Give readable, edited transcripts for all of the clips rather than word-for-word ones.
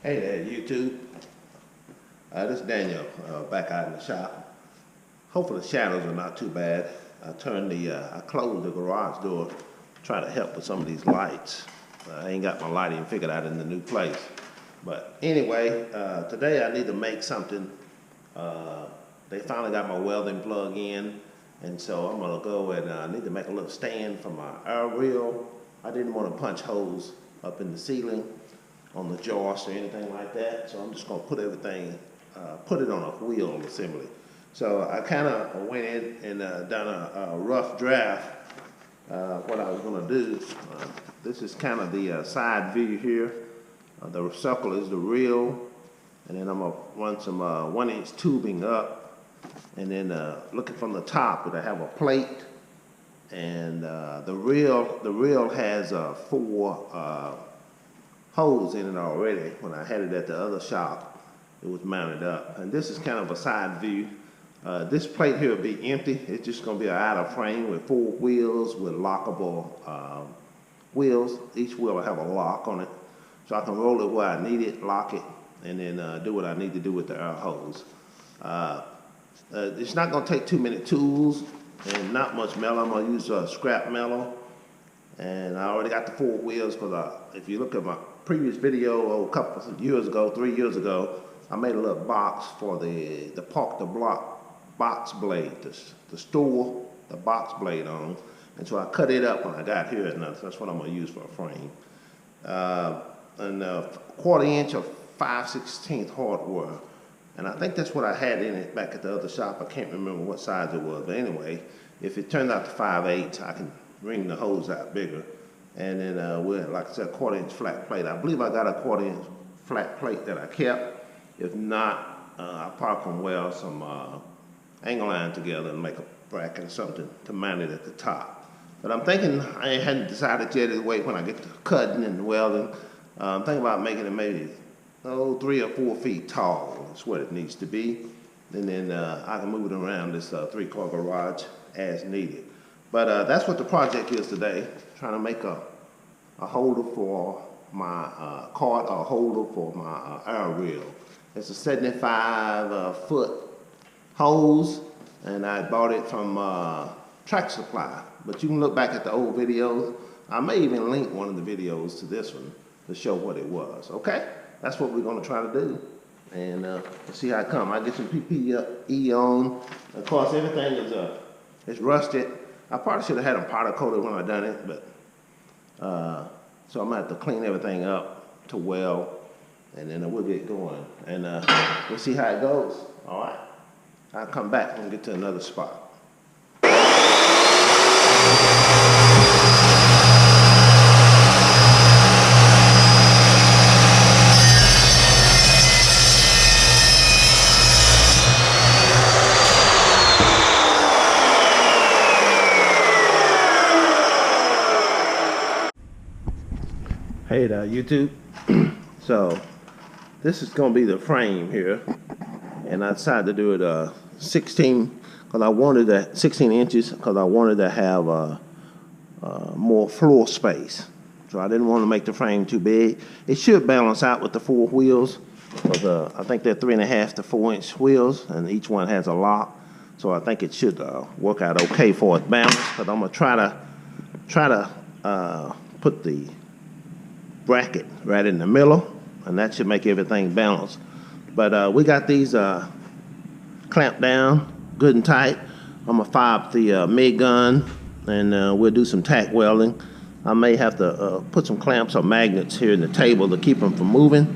Hey there, YouTube. This is Daniel back out in the shop. Hopefully the shadows are not too bad. I closed the garage door, trying to help with some of these lights. I ain't got my lighting figured out in the new place. But anyway, today I need to make something. They finally got my welding plug in, and so I'm gonna go and I need to make a little stand for my air reel. I didn't want to punch holes up in the ceiling on the joist or anything like that, so I'm just gonna put everything, put it on a wheel assembly. So I kind of went in and done a rough draft. What I was gonna do, this is kind of the side view here. The circle is the reel, and then I'm gonna run some 1-inch tubing up, and then looking from the top, I have a plate, and the reel has 4 holes in it already. When I had it at the other shop, it was mounted up. And this is kind of a side view. This plate here will be empty. It's just gonna be an outer frame with 4 wheels with lockable wheels. Each wheel will have a lock on it. So I can roll it where I need it, lock it, and then do what I need to do with the air hose. It's not gonna take too many tools and not much metal. I'm gonna use scrap metal. And I already got the 4 wheels because if you look at my previous video a couple of years ago, 3 years ago, I made a little box for the park the block box blade to store the box blade on. And so I cut it up when I got here, and that's what I'm gonna use for a frame. And 1/4 inch of 5/16 hardware. And I think that's what I had in it back at the other shop. I can't remember what size it was, but anyway, if it turned out to 5/8, I can wring the hose out bigger. And then with, like I said, 1/4 inch flat plate. I believe I got a 1/4 inch flat plate that I kept. If not, I probably can weld some angle iron together and make a bracket or something to mount it at the top. But I'm thinking, I hadn't decided yet to wait when I get to cutting and welding. I'm thinking about making it maybe 3 or 4 feet tall. That's what it needs to be. And then I can move it around this 3-car garage as needed. But that's what the project is today. Trying to make a holder for my cart, or a holder for my air reel. It's a 75-foot hose, and I bought it from Track Supply. But you can look back at the old videos. I may even link one of the videos to this one to show what it was. Okay, that's what we're gonna try to do, and let's see how it comes. I get some PPE on. Of course, everything is rusted. I probably should have had them powder coated when I done it, but so I'm gonna have to clean everything up to weld, and then we'll get going, and we'll see how it goes. All right, I'll come back and get to another spot. Hey there, YouTube. So this is gonna be the frame here, and I decided to do it 16 because I wanted that 16 inches because I wanted to have more floor space. So I didn't want to make the frame too big. It should balance out with the 4 wheels. Because, I think they're 3.5 to 4-inch wheels, and each one has a lock. So I think it should work out okay for its balance. But I'm gonna try to put the bracket right in the middle, and that should make everything balanced. But we got these clamped down good and tight. I'm gonna fire up the MIG gun, and we'll do some tack welding. I may have to put some clamps or magnets here in the table to keep them from moving,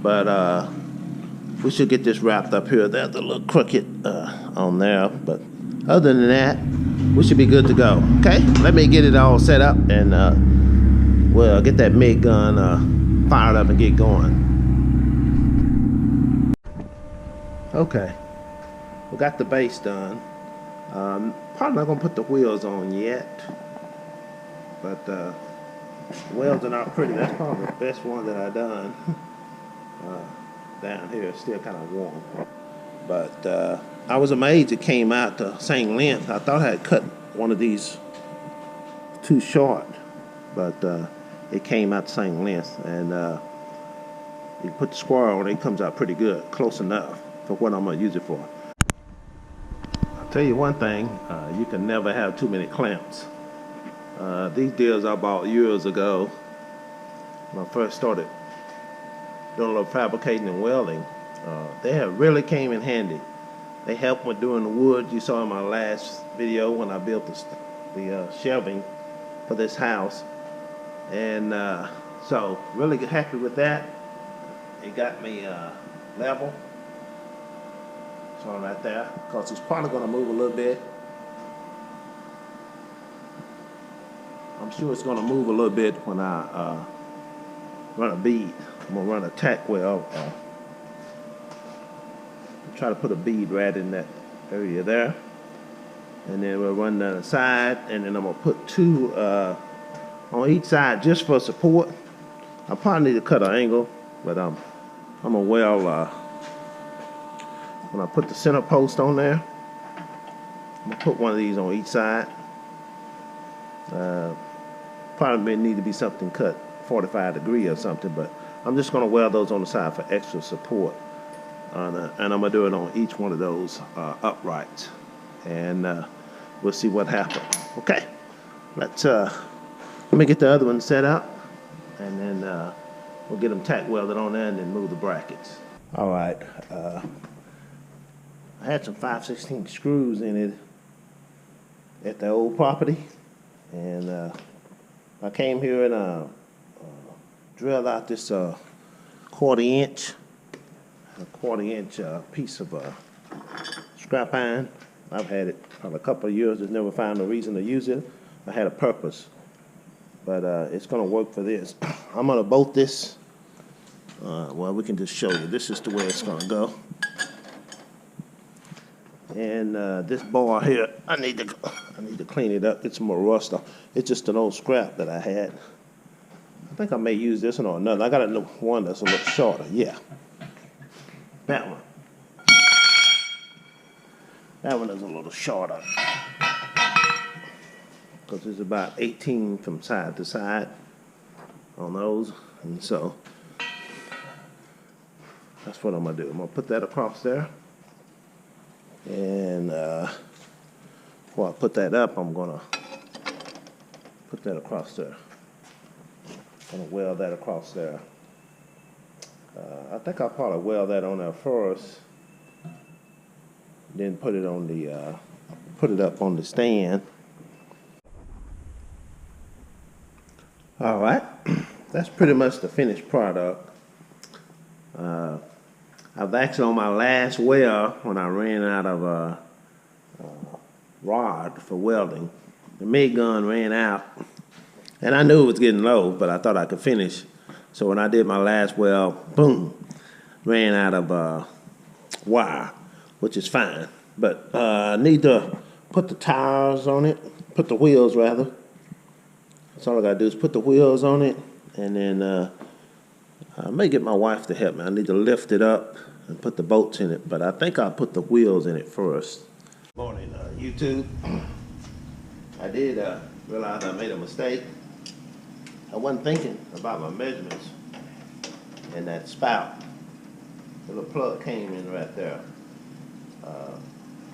but we should get this wrapped up here. There's a little crooked on there, but other than that, we should be good to go. Okay, let me get it all set up, and we'll get that MIG gun fired up and get going. Okay, we got the base done. Probably not gonna put the wheels on yet, but the wheels are not pretty. That's probably the best one that I've done. Down here, it's still kind of warm, but I was amazed it came out the same length. I thought I had cut one of these too short, but it came out the same length, and You put the square on it, it comes out pretty good, close enough for what I'm gonna use it for. I'll tell you one thing, you can never have too many clamps. These deals I bought years ago when I first started doing a little fabricating and welding. They have really came in handy. They helped with doing the wood you saw in my last video when I built the shelving for this house. And so really happy with that. It got me level. So right there, because it's probably going to move a little bit. I'm sure it's going to move a little bit when I run a bead. I'm going to run a tack weld. Try to put a bead right in that area there. And then we'll run down the side, and then I'm going to put two on each side just for support. I probably need to cut an angle, but I'm going to weld when I put the center post on there. I'm going to put one of these on each side. Probably may need to be something cut 45 degrees or something, but I'm just going to weld those on the side for extra support. And I'm going to do it on each one of those uprights. And we'll see what happens. Okay, let me get the other one set up, and then we'll get them tack welded on there and then move the brackets. All right, I had some 5/16 screws in it at the old property, and I came here and drilled out this quarter-inch piece of scrap iron. I've had it for a couple of years, just never found a reason to use it. I had a purpose, but it's going to work for this. I'm going to bolt this. Well, we can just show you. This is the way it's going to go. And this bar here, I need to clean it up, get some more rust off. It's just an old scrap that I had. I think I may use this one or another. I got a one that's a little shorter. Yeah, that one. That one is a little shorter because it's about 18 from side to side on those, and so that's what I'm gonna do. I'm gonna put that across there, and before I put that up, I'm gonna put that across there. I'm gonna weld that across there. I think I'll probably weld that on there first, then put it on the put it up on the stand. All right, that's pretty much the finished product. I've actually on my last weld when I ran out of rod for welding. The MIG gun ran out, and I knew it was getting low, but I thought I could finish. So when I did my last weld, boom, ran out of wire, which is fine. But I need to put the tires on it, put the wheels rather. That's all I gotta do is put the wheels on it, and then I may get my wife to help me. I need to lift it up and put the bolts in it, but I think I'll put the wheels in it first. Morning, YouTube. I did realize I made a mistake. I wasn't thinking about my measurements and that spout. The little plug came in right there.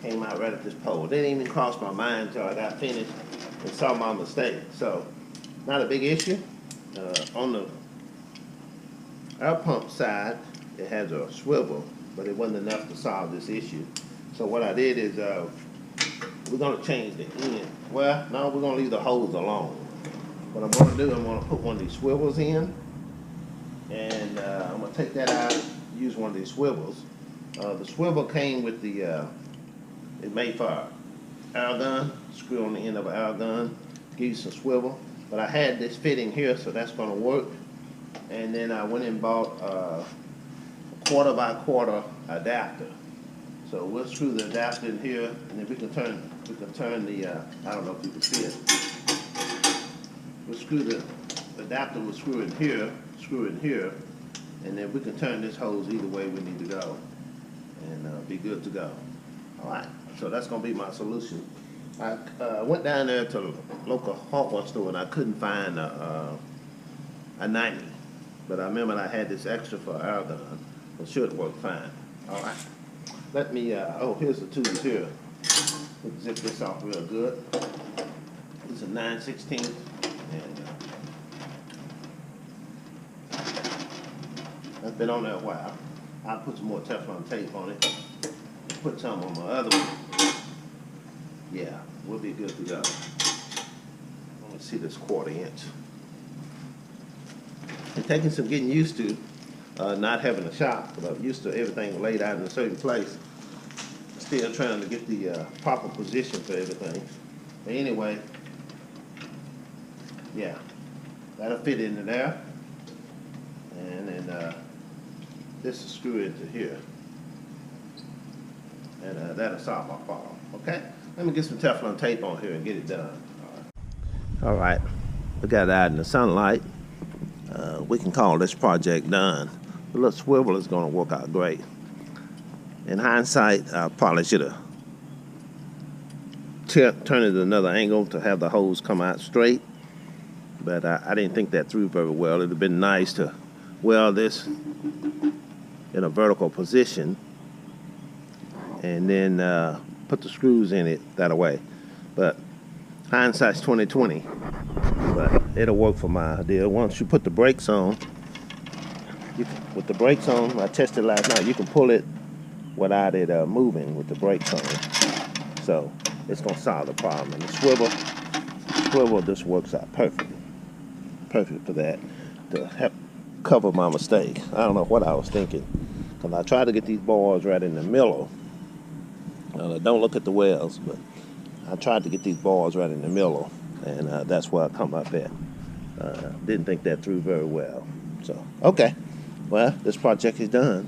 Came out right at this pole. Didn't even cross my mind until I got finished and saw my mistake. So, not a big issue. On the air pump side, it has a swivel, but it wasn't enough to solve this issue. So what I did is, we're gonna change the end. Well, no, we're gonna leave the hose alone. What I'm gonna do, I'm gonna put one of these swivels in, and I'm gonna take that out, use one of these swivels. The swivel came with the, it's made for an air gun, screw on the end of an air gun, give you some swivel. But I had this fitting here, so that's gonna work. And then I went and bought a 1/4 by 1/4 adapter. So we'll screw the adapter in here, and then we can turn the, I don't know if you can see it. We'll screw the adapter, we'll screw in here, and then we can turn this hose either way we need to go, and be good to go. All right, so that's gonna be my solution. I went down there to the local hardware store, and I couldn't find a 90. But I remember I had this extra for air gun. It should work fine. All right. Let me, oh, here's the tools here. Let's zip this off real good. It's a 9/16, and that's been on there a while. I'll put some more Teflon tape on it. Put some on my other one. Yeah, we'll be good to go. Let me see this 1/4 inch. It's taking some getting used to, not having a shop, but I'm used to everything laid out in a certain place. Still trying to get the proper position for everything. But anyway, yeah, that'll fit into there. And then this will screw into here. And that'll solve my problem, okay? Let me get some Teflon tape on here and get it done. All right, we got it out in the sunlight. We can call this project done. The little swivel is gonna work out great. In hindsight, I probably should have turned it another angle to have the hose come out straight, but I didn't think that through very well. It'd have been nice to weld this in a vertical position and then put the screws in it that way. But hindsight's 20/20. But it'll work for my idea. Once you put the brakes on, with the brakes on, I tested last night, you can pull it without it moving with the brakes on. So it's gonna solve the problem. And the swivel just works out perfectly. Perfect for that, to help cover my mistake. I don't know what I was thinking, because I tried to get these bars right in the middle. Don't look at the welds, but I tried to get these bars right in the middle, and that's where I come up at. Didn't think that through very well. So, okay. Well, this project is done.